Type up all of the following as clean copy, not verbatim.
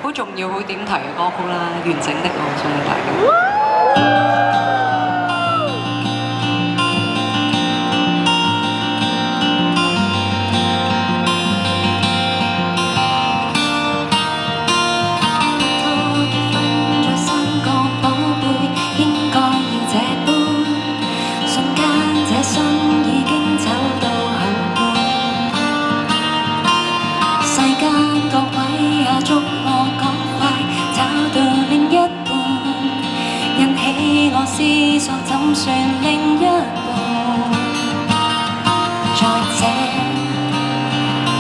好重要、好點題嘅歌曲啦，完整的我送俾大家。思索怎算另一半？在這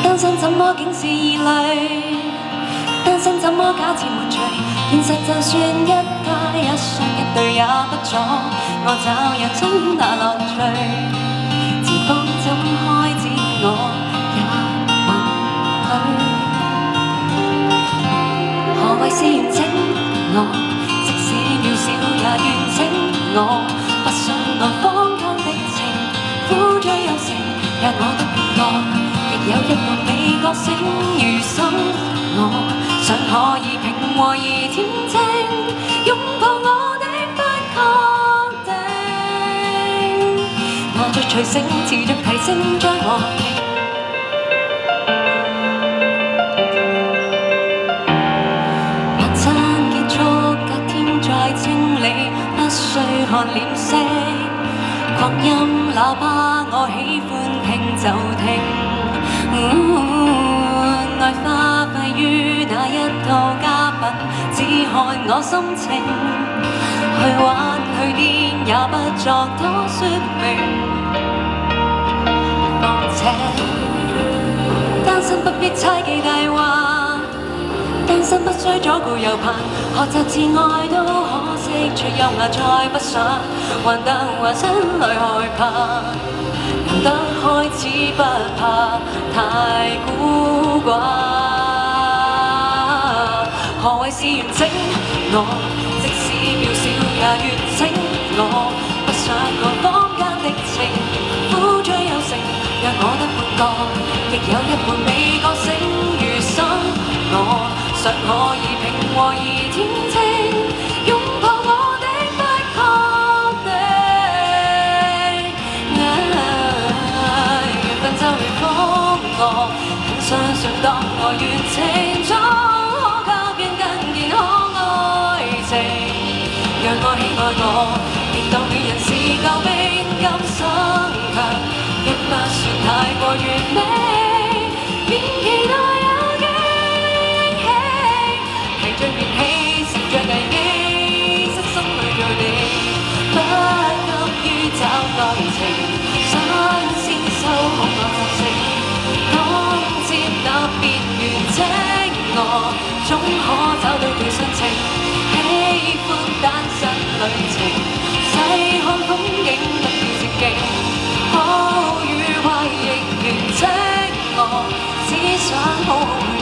單身怎麼竟是異類？單身怎麼假設沒趣？現實就算一加一雙一對也不阻我找人生那樂趣。前方怎開展我也允許。何謂是完整我？即使渺小也完整。我不想愛坊間的情，苦追有成，讓我的半個亦有一半美覺醒。餘生我想可以平和而恬靜，擁抱我的不確定。我在隨性持續提升，將我晚餐結束，隔天再清理。不需看臉色，擴音喇叭我喜歡聽就聽。愛花費於那一套家品，只看我心情。去玩去癲也不作多說明。況且單身不必猜忌大話，單身不需左顧右盼，學習自愛都可惜，卻優雅再不想，還得話心裏害怕，難得開始不怕太孤寡。何謂是完整我？即使渺小也完整我，不想愛坊間的情，苦追有成，讓我得半個，亦有一半未覺醒。餘生我想可以平和而恬靜，擁抱我的不確定。緣分就如風，我很相信當我完情咗，可吸引更健康愛情。讓我喜愛我，別當戀人是救兵，今生卻亦不算太過完美，免期待。最便起，乘着危機，失心裏做你，不急於找愛情，想先修好我習性，當接納變完整我，總可找到對心情。喜歡單身旅程，細看風景不要捷徑，好與壞亦完整我，只想好好。